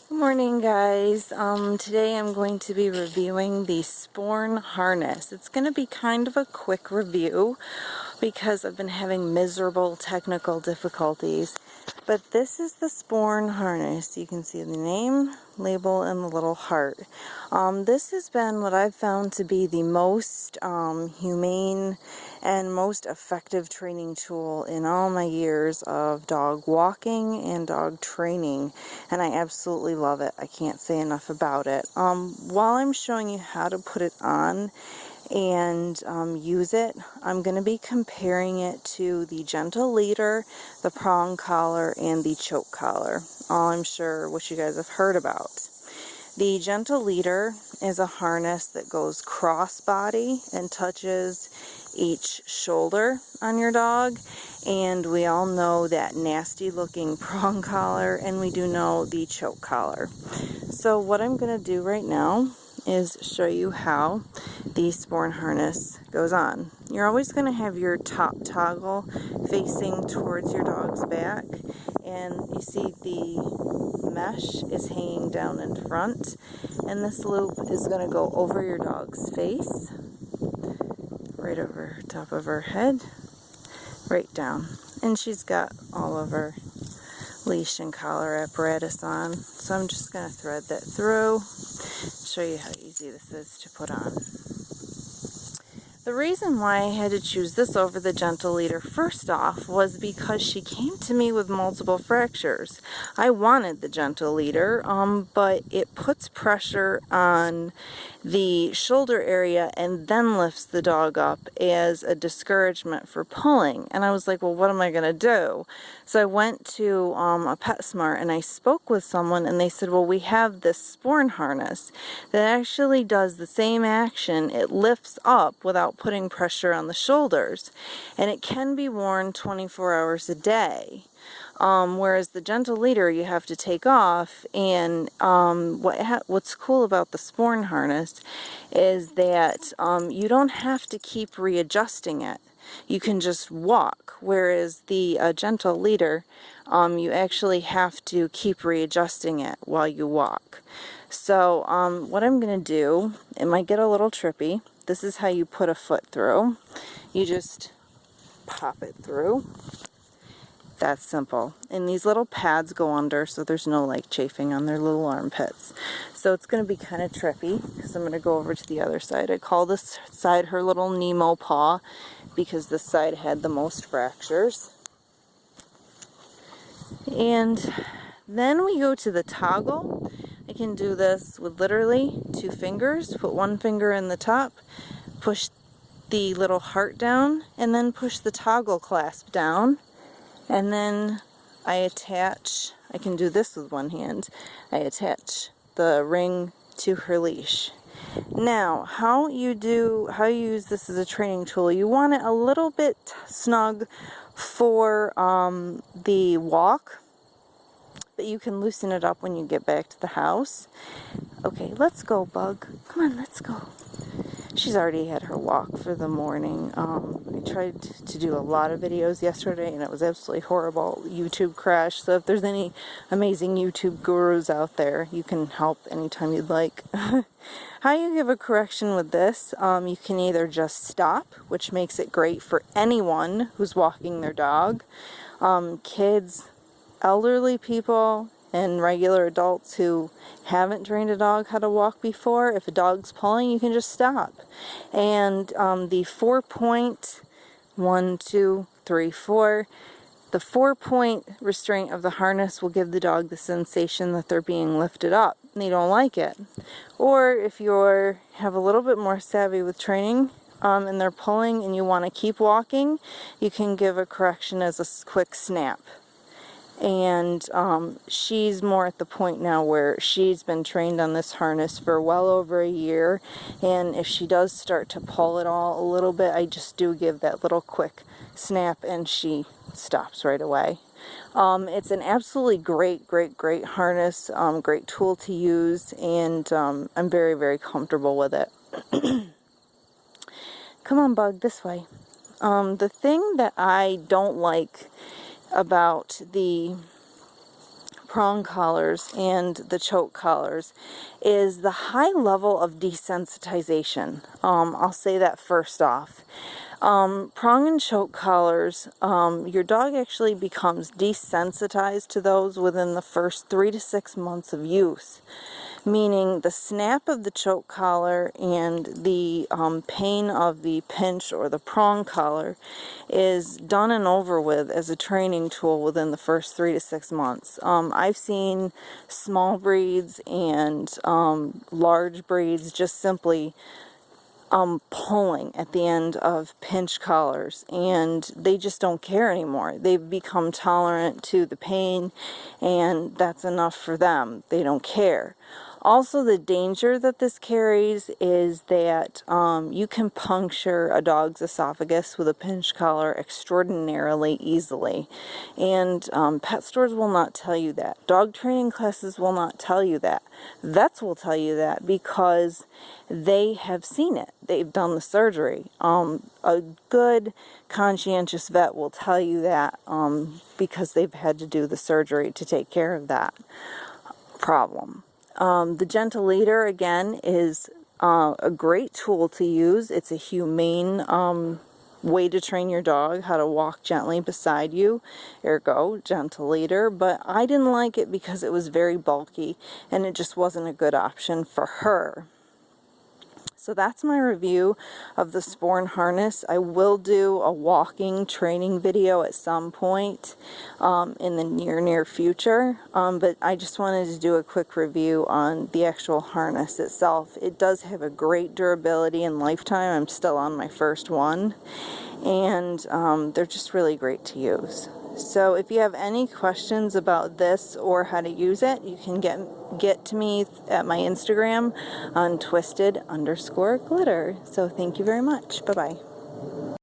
Good morning, guys. Today I'm going to be reviewing the Sporn harness. It's going to be kind of a quick review because I've been having miserable technical difficulties. But this is the Sporn harness. You can see the name, label, and the little heart. This has been what I've found to be the most humane and most effective training tool in all my years of dog walking and dog training, and I absolutely love it. I can't say enough about it. While I'm showing you how to put it on and use it, I'm going to be comparing it to the Gentle Leader, the prong collar, and the choke collar. All I'm sure what you guys have heard about. The Gentle Leader is a harness that goes cross-body and touches each shoulder on your dog, and we all know that nasty looking prong collar, and we do know the choke collar. So what I'm going to do right now is show you how the Sporn harness goes on. You're always going to have your top toggle facing towards your dog's back, and you see the mesh is hanging down in front, and this loop is going to go over your dog's face, right over top of her head, right down. And she's got all of her leash and collar apparatus on, so I'm just going to thread that through, show you how easy this is to put on. The reason why I had to choose this over the Gentle Leader first off was because she came to me with multiple fractures. I wanted the Gentle Leader, but it puts pressure on the shoulder area and then lifts the dog up as a discouragement for pulling. And I was like, well, what am I going to do? So I went to a PetSmart and I spoke with someone, and they said, well, we have this Sporn harness that actually does the same action. It lifts up without putting pressure on the shoulders, and it can be worn 24 hours a day. Whereas the Gentle Leader you have to take off, and what's cool about the Sporn harness is that you don't have to keep readjusting it. You can just walk, whereas the Gentle Leader, you actually have to keep readjusting it while you walk. So what I'm going to do, it might get a little trippy. This is how you put a foot through. You just pop it through. That's simple. And these little pads go under, so there's no like chafing on their little armpits. So it's going to be kind of trippy because I'm going to go over to the other side. I call this side her little Nemo paw because this side had the most fractures. And then we go to the toggle. I can do this with literally 2 fingers. Put 1 finger in the top, push the little heart down, and then push the toggle clasp down. And then I can do this with one hand. I attach the ring to her leash. Now, how you use this as a training tool, you want it a little bit snug for the walk, but you can loosen it up when you get back to the house. Okay, let's go, Bug. Come on, let's go. She's already had her walk for the morning. I tried to do a lot of videos yesterday, and it was absolutely horrible. YouTube crashed, so if there's any amazing YouTube gurus out there, you can help anytime you'd like. How you give a correction with this, you can either just stop, which makes it great for anyone who's walking their dog, kids, elderly people, and regular adults who haven't trained a dog how to walk before. If a dog's pulling, you can just stop. And the 4-point, 1, 2, 3, 4, the 4-point restraint of the harness will give the dog the sensation that they're being lifted up and they don't like it. Or if you have a little bit more savvy with training, and they're pulling and you want to keep walking, you can give a correction as a quick snap. And she's more at the point now where she's been trained on this harness for well over a year, and if she does start to pull it all a little bit, I just do give that little quick snap and she stops right away. It's an absolutely great harness, great tool to use, and I'm very, very comfortable with it. Come on, Bug, this way. The thing that I don't like about the prong collars and the choke collars is the high level of desensitization. I'll say that first off. Prong and choke collars, your dog actually becomes desensitized to those within the first 3 to 6 months of use. Meaning the snap of the choke collar and the pain of the pinch or the prong collar is done and over with as a training tool within the first 3 to 6 months. I've seen small breeds and large breeds just simply pulling at the end of pinch collars, and they just don't care anymore. They've become tolerant to the pain, and that's enough for them. They don't care. Also, the danger that this carries is that you can puncture a dog's esophagus with a pinch collar extraordinarily easily. And pet stores will not tell you that. Dog training classes will not tell you that. Vets will tell you that because they have seen it. They've done the surgery. A good, conscientious vet will tell you that because they've had to do the surgery to take care of that problem. The gentle leader, again, is a great tool to use. It's a humane way to train your dog how to walk gently beside you, ergo, gentle leader. But I didn't like it because it was very bulky and it just wasn't a good option for her. So that's my review of the Sporn harness. I will do a walking training video at some point in the near future, but I just wanted to do a quick review on the actual harness itself. It does have a great durability and lifetime. I'm still on my first one, and they're just really great to use. So if you have any questions about this or how to use it, you can get to me at my Instagram on twisted_glitter. So thank you very much. Bye-bye.